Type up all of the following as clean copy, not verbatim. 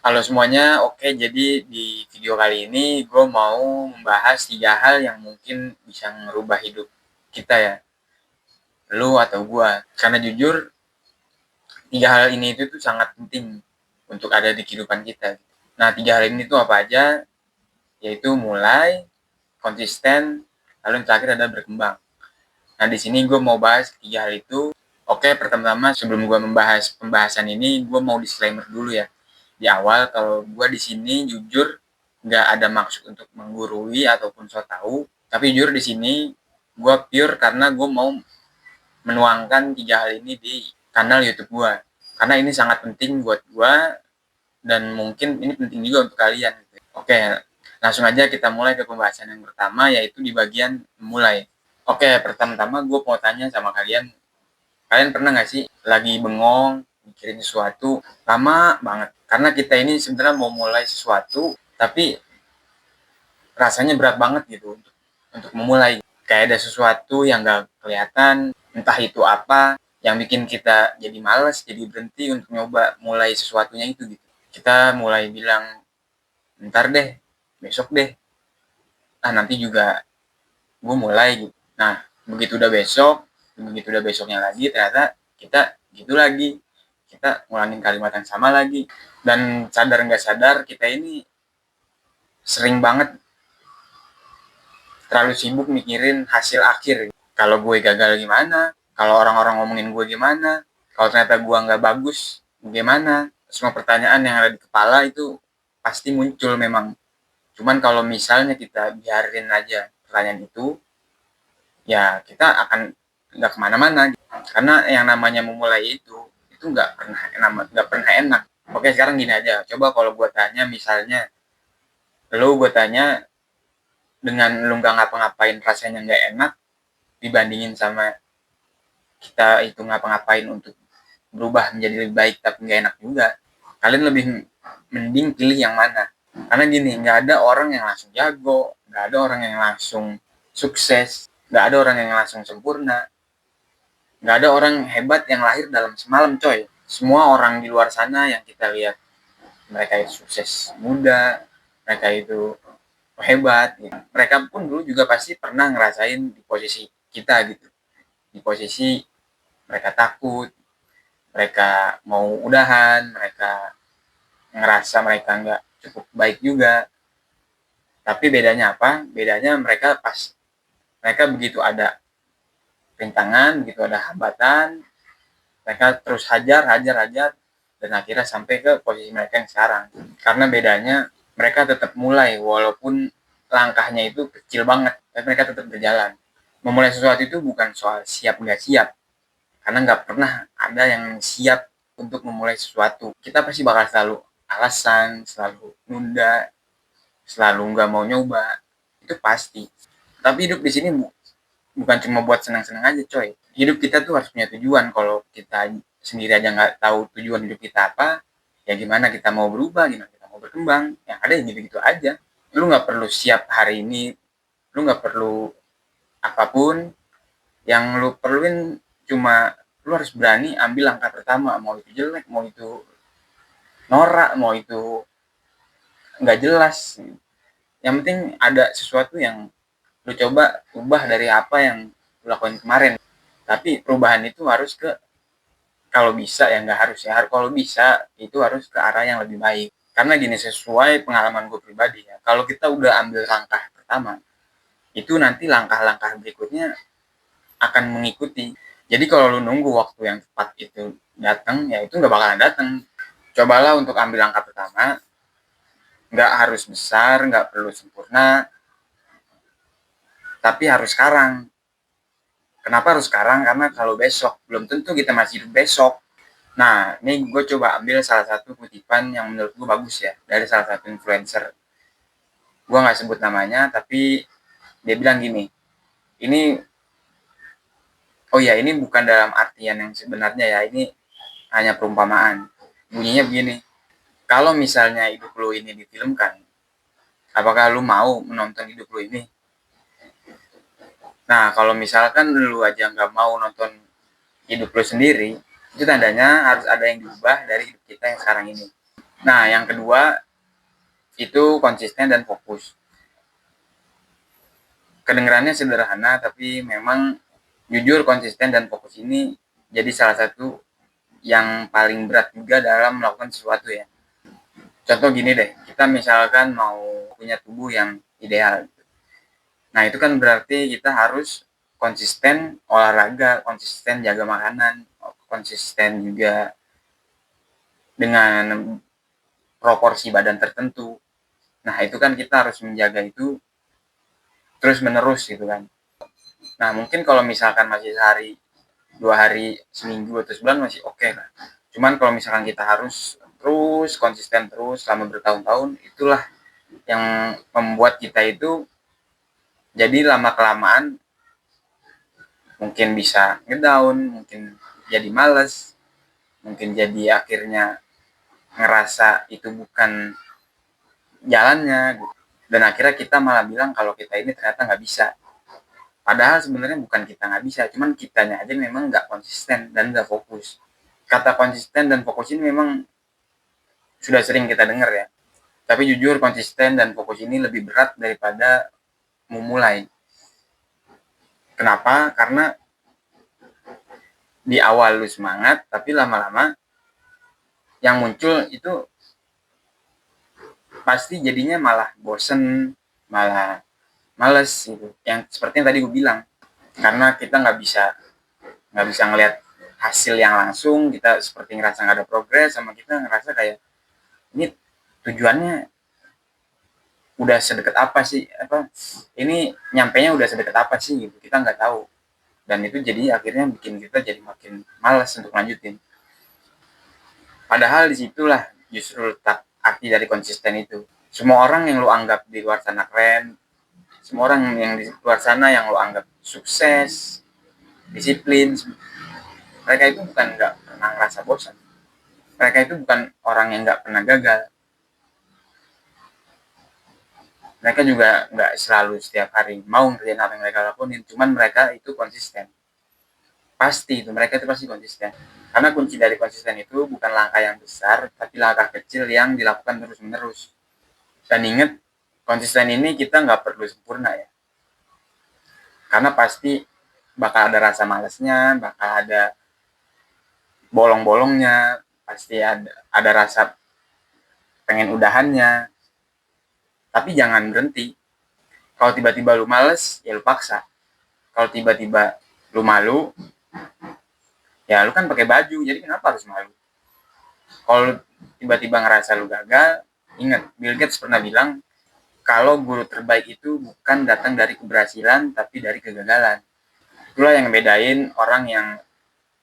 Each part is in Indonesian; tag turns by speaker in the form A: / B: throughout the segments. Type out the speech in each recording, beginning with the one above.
A: Halo semuanya, oke jadi di video kali ini gue mau membahas 3 hal yang mungkin bisa ngerubah hidup kita ya, lu atau gue. Karena jujur, 3 hal ini itu tuh sangat penting untuk ada di kehidupan kita. Nah, 3 hal ini tuh apa aja? Yaitu mulai, konsisten, lalu yang terakhir ada berkembang. Nah, di sini gue mau bahas 3 hal itu. Oke, pertama-tama sebelum gue membahas pembahasan ini, gue mau disclaimer dulu ya. Di awal, kalau gue di sini jujur nggak ada maksud untuk menggurui ataupun so tau, tapi jujur di sini gue pure karena gue mau menuangkan 3 hal ini di kanal YouTube gue. Karena ini sangat penting buat gue dan mungkin ini penting juga untuk kalian. Oke, langsung aja kita mulai ke pembahasan yang pertama, yaitu di bagian mulai. Oke, pertama-tama gue mau tanya sama kalian, kalian pernah nggak sih lagi bengong, mikirin sesuatu, lama banget? Karena kita ini sebenarnya mau mulai sesuatu, tapi rasanya berat banget gitu untuk memulai. Kayak ada sesuatu yang nggak kelihatan, entah itu apa, yang bikin kita jadi males, jadi berhenti untuk nyoba mulai sesuatunya itu gitu. Kita mulai bilang, ntar deh, besok deh, nanti juga gue mulai gitu. Nah, begitu udah besoknya lagi, ternyata kita gitu lagi. Kita ngulangin kalimat yang sama lagi. Dan sadar nggak sadar, kita ini sering banget terlalu sibuk mikirin hasil akhir. Kalau gue gagal gimana? Kalau orang-orang ngomongin gue gimana? Kalau ternyata gue nggak bagus, gimana? Semua pertanyaan yang ada di kepala itu pasti muncul memang. Cuman kalau misalnya kita biarin aja pertanyaan ya kita akan nggak kemana-mana. Karena yang namanya memulai itu nggak pernah enak. Oke, sekarang gini aja. Coba kalau gue tanya, misalnya gue tanya, dengan lu nggak ngapa-ngapain rasanya nggak enak, dibandingin sama kita itu ngapa-ngapain untuk berubah menjadi lebih baik tapi nggak enak juga, kalian lebih mending pilih yang mana? Karena gini, nggak ada orang yang langsung jago, nggak ada orang yang langsung sukses, nggak ada orang yang langsung sempurna, nggak ada orang hebat yang lahir dalam semalam, coy. Semua orang di luar sana yang kita lihat, mereka itu sukses muda, mereka itu hebat gitu. Mereka pun dulu juga pasti pernah ngerasain di posisi kita gitu, di posisi mereka takut, mereka mau udahan, mereka ngerasa mereka nggak cukup baik juga. Tapi bedanya apa? Bedanya mereka begitu ada rintangan, begitu ada hambatan, mereka terus hajar, dan akhirnya sampai ke posisi mereka yang sekarang. Karena bedanya, mereka tetap mulai, walaupun langkahnya itu kecil banget, tapi mereka tetap berjalan. Memulai sesuatu itu bukan soal siap nggak siap, karena nggak pernah ada yang siap untuk memulai sesuatu. Kita pasti bakal selalu alasan, selalu nunda, selalu nggak mau nyoba, itu pasti. Tapi hidup di sini bukan cuma buat senang-senang aja, coy. Hidup kita tuh harus punya tujuan. Kalau kita sendiri aja nggak tahu tujuan hidup kita apa, ya gimana kita mau berubah, gimana kita mau berkembang, yang ada gitu-gitu aja. Lu nggak perlu siap hari ini, lu nggak perlu apapun, yang lu perluin cuma lu harus berani ambil langkah pertama, mau itu jelek, mau itu norak, mau itu nggak jelas. Yang penting ada sesuatu yang lu coba ubah dari apa yang lu lakuin kemarin. Tapi perubahan itu harus kalau bisa ya, nggak harus ya, kalau bisa itu harus ke arah yang lebih baik. Karena gini, sesuai pengalaman gue pribadi ya, kalau kita udah ambil langkah pertama, itu nanti langkah-langkah berikutnya akan mengikuti. Jadi kalau lu nunggu waktu yang tepat itu datang, ya itu nggak bakalan datang. Cobalah untuk ambil langkah pertama, nggak harus besar, nggak perlu sempurna, tapi harus sekarang. Kenapa harus sekarang? Karena kalau besok, belum tentu kita masih hidup besok. Nah, ini gue coba ambil salah satu kutipan yang menurut gue bagus ya, dari salah satu influencer. Gue nggak sebut namanya, tapi dia bilang gini, ini, oh ya, ini bukan dalam artian yang sebenarnya ya, ini hanya perumpamaan. Bunyinya begini, kalau misalnya hidup lu ini difilmkan, apakah lu mau menonton hidup lu ini? Nah, kalau misalkan lu aja nggak mau nonton hidup lu sendiri, itu tandanya harus ada yang diubah dari hidup kita yang sekarang ini. Nah, yang kedua itu konsisten dan fokus. Kedengarannya sederhana, tapi memang jujur konsisten dan fokus ini jadi salah satu yang paling berat juga dalam melakukan sesuatu ya. Contoh gini deh, kita misalkan mau punya tubuh yang ideal. Nah, itu kan berarti kita harus konsisten olahraga, konsisten jaga makanan, konsisten juga dengan proporsi badan tertentu. Nah, itu kan kita harus menjaga itu terus menerus gitu kan. Nah, mungkin kalau misalkan masih sehari, 2 hari, seminggu atau sebulan masih oke lah. Cuman kalau misalkan kita harus terus konsisten terus selama bertahun-tahun, itulah yang membuat kita itu jadi lama kelamaan mungkin bisa ngedown, mungkin jadi males, mungkin jadi akhirnya ngerasa itu bukan jalannya gitu. Dan akhirnya kita malah bilang kalau kita ini ternyata nggak bisa. Padahal sebenarnya bukan kita nggak bisa, cuman kitanya aja memang nggak konsisten dan nggak fokus. Kata konsisten dan fokus ini memang sudah sering kita dengar ya. Tapi jujur konsisten dan fokus ini lebih berat daripada memulai. Kenapa? Karena di awal lu semangat, tapi lama-lama yang muncul itu pasti jadinya malah bosen, malah males gitu. Yang seperti yang tadi gue bilang, karena kita nggak bisa ngelihat hasil yang langsung, kita seperti ngerasa nggak ada progres, sama kita ngerasa kayak ini tujuannya udah sedekat apa sih, apa ini nyampainya udah sedekat apa sih gitu, kita nggak tahu. Dan itu jadi akhirnya bikin kita jadi makin malas untuk lanjutin. Padahal disitulah justru letak arti dari konsisten itu. Semua orang yang lo anggap di luar sana keren, semua orang yang di luar sana yang lo anggap sukses, disiplin, mereka itu bukan nggak pernah ngerasa bosan. Mereka itu bukan orang yang nggak pernah gagal. Mereka juga nggak selalu setiap hari mau ngerjain apa yang mereka lakuin, cuman mereka itu konsisten. Pasti itu, mereka itu pasti konsisten. Karena kunci dari konsisten itu bukan langkah yang besar, tapi langkah kecil yang dilakukan terus-menerus. Dan ingat, konsisten ini kita nggak perlu sempurna ya. Karena pasti bakal ada rasa malesnya, bakal ada bolong-bolongnya, pasti ada rasa pengen udahannya. Tapi jangan berhenti. Kalau tiba-tiba lu males, ya lu paksa. Kalau tiba-tiba lu malu, ya lu kan pakai baju, jadi kenapa harus malu? Kalau tiba-tiba ngerasa lu gagal, ingat Bill Gates pernah bilang, kalau guru terbaik itu bukan datang dari keberhasilan, tapi dari kegagalan. Itulah yang bedain orang yang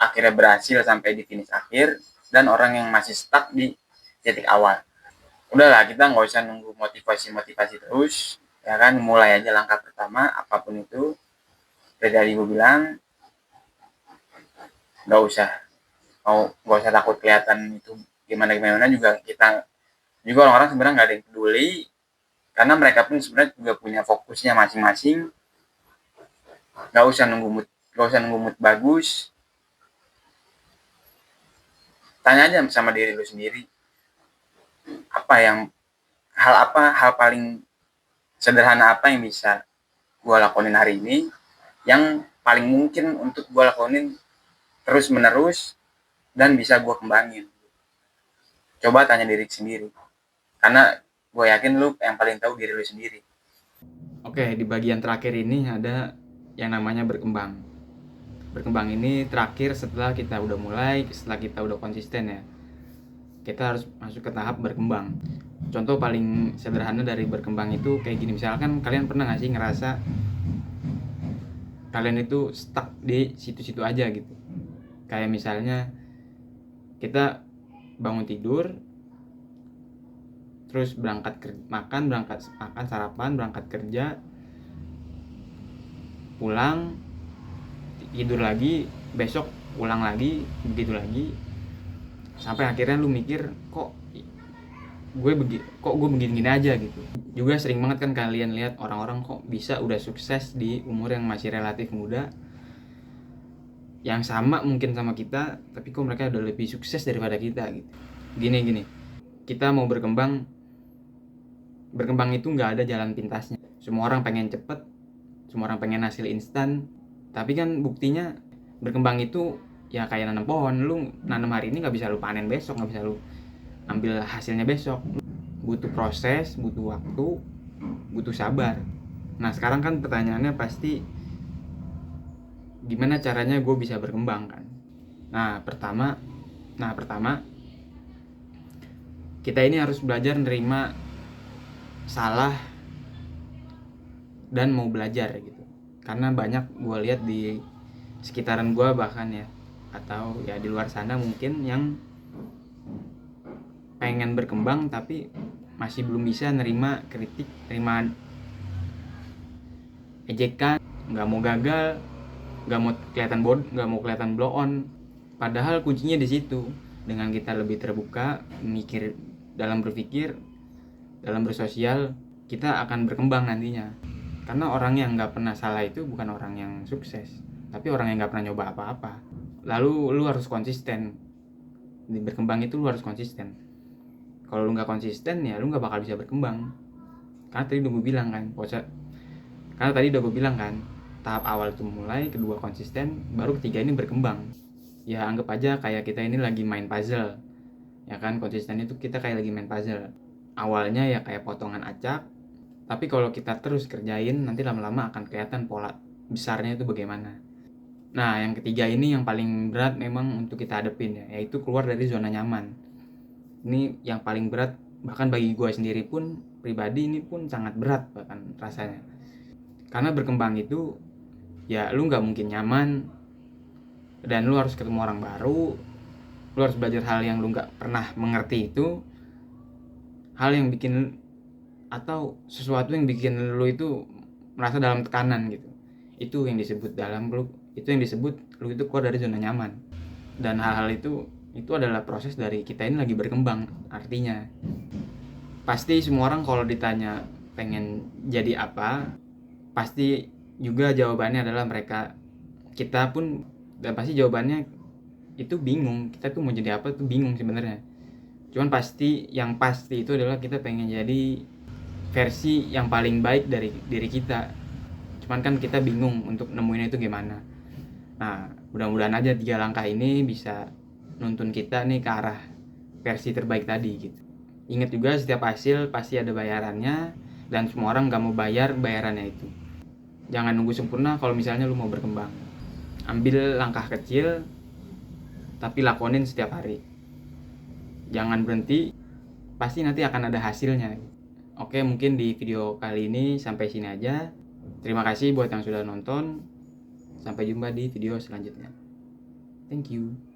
A: akhirnya berhasil sampai di finish akhir, dan orang yang masih stuck di titik awal. Udahlah, kita nggak usah nunggu motivasi-motivasi terus, ya kan, mulai aja langkah pertama, apapun itu. Dari gue bilang, nggak usah takut kelihatan itu gimana juga. Kita juga orang-orang sebenarnya nggak ada yang peduli, karena mereka pun sebenarnya juga punya fokusnya masing-masing. Nggak usah nunggu mood bagus. Tanya aja sama diri lu sendiri, hal paling sederhana apa yang bisa gue lakonin hari ini, yang paling mungkin untuk gue lakonin terus menerus dan bisa gue kembangin. Coba tanya diri sendiri, karena gue yakin lu yang paling tahu diri lu sendiri.
B: Oke, di bagian terakhir ini ada yang namanya berkembang. Berkembang ini terakhir setelah kita udah mulai, setelah kita udah konsisten ya. Kita harus masuk ke tahap berkembang. Contoh paling sederhana dari berkembang itu kayak gini. Misalkan kalian pernah gak sih ngerasa kalian itu stuck di situ-situ aja gitu. Kayak misalnya kita bangun tidur, terus berangkat makan sarapan, berangkat kerja, pulang, tidur lagi, besok ulang lagi, begitu lagi, sampai akhirnya lu mikir kok gue begini-gini aja gitu. Juga sering banget kan kalian lihat orang-orang kok bisa udah sukses di umur yang masih relatif muda, yang sama mungkin sama kita, tapi kok mereka udah lebih sukses daripada kita gitu. Gini kita mau berkembang itu nggak ada jalan pintasnya. Semua orang pengen cepet, semua orang pengen hasil instan, tapi kan buktinya berkembang itu ya kayak nanam pohon. Lu nanam hari ini nggak bisa lu panen besok, nggak bisa lu ambil hasilnya besok. Butuh proses, butuh waktu, butuh sabar. Nah sekarang kan pertanyaannya pasti gimana caranya gue bisa berkembang kan. Nah pertama kita ini harus belajar nerima salah dan mau belajar gitu. Karena banyak gue lihat di sekitaran gue bahkan ya, atau ya di luar sana mungkin yang pengen berkembang tapi masih belum bisa nerima kritik, nerima ejekan, nggak mau gagal, nggak mau kelihatan blow on. Padahal kuncinya di situ. Dengan kita lebih terbuka, dalam berpikir, dalam bersosial, kita akan berkembang nantinya. Karena orang yang nggak pernah salah itu bukan orang yang sukses, tapi orang yang nggak pernah nyoba apa-apa. Lalu lu harus konsisten. Di berkembang itu lu harus konsisten. Kalau lu nggak konsisten ya lu nggak bakal bisa berkembang. Karena tadi udah gue bilang kan, tahap awal itu mulai, kedua konsisten, baru ketiga ini berkembang. Ya anggap aja kayak kita ini lagi main puzzle, ya kan. Konsisten itu kita kayak lagi main puzzle. Awalnya ya kayak potongan acak, tapi kalau kita terus kerjain nanti lama-lama akan kelihatan pola besarnya itu bagaimana. Nah yang ketiga ini yang paling berat memang untuk kita hadepin ya, yaitu keluar dari zona nyaman. Ini yang paling berat, bahkan bagi gue sendiri pun pribadi ini pun sangat berat bahkan rasanya. Karena berkembang itu ya lu nggak mungkin nyaman, dan lu harus ketemu orang baru, lu harus belajar hal yang lu nggak pernah mengerti itu, hal yang bikin atau sesuatu yang bikin lu itu merasa dalam tekanan gitu. Itu yang disebut lu itu keluar dari zona nyaman. Dan hal-hal itu adalah proses dari kita ini lagi berkembang. Artinya pasti semua orang kalau ditanya pengen jadi apa, pasti juga jawabannya adalah kita pun, dan pasti jawabannya itu bingung. Kita tuh mau jadi apa tuh bingung sebenarnya. Cuman yang pasti itu adalah kita pengen jadi versi yang paling baik dari diri kita. Cuman kan kita bingung untuk nemuin itu gimana. Nah mudah-mudahan aja 3 langkah ini bisa nuntun kita nih ke arah versi terbaik tadi gitu. Ingat juga setiap hasil pasti ada bayarannya, dan semua orang gak mau bayar bayarannya itu. Jangan nunggu sempurna kalau misalnya lu mau berkembang. Ambil langkah kecil tapi lakonin setiap hari. Jangan berhenti, pasti nanti akan ada hasilnya. Oke, mungkin di video kali ini sampai sini aja. Terima kasih buat yang sudah nonton. Sampai jumpa di video selanjutnya. Thank you.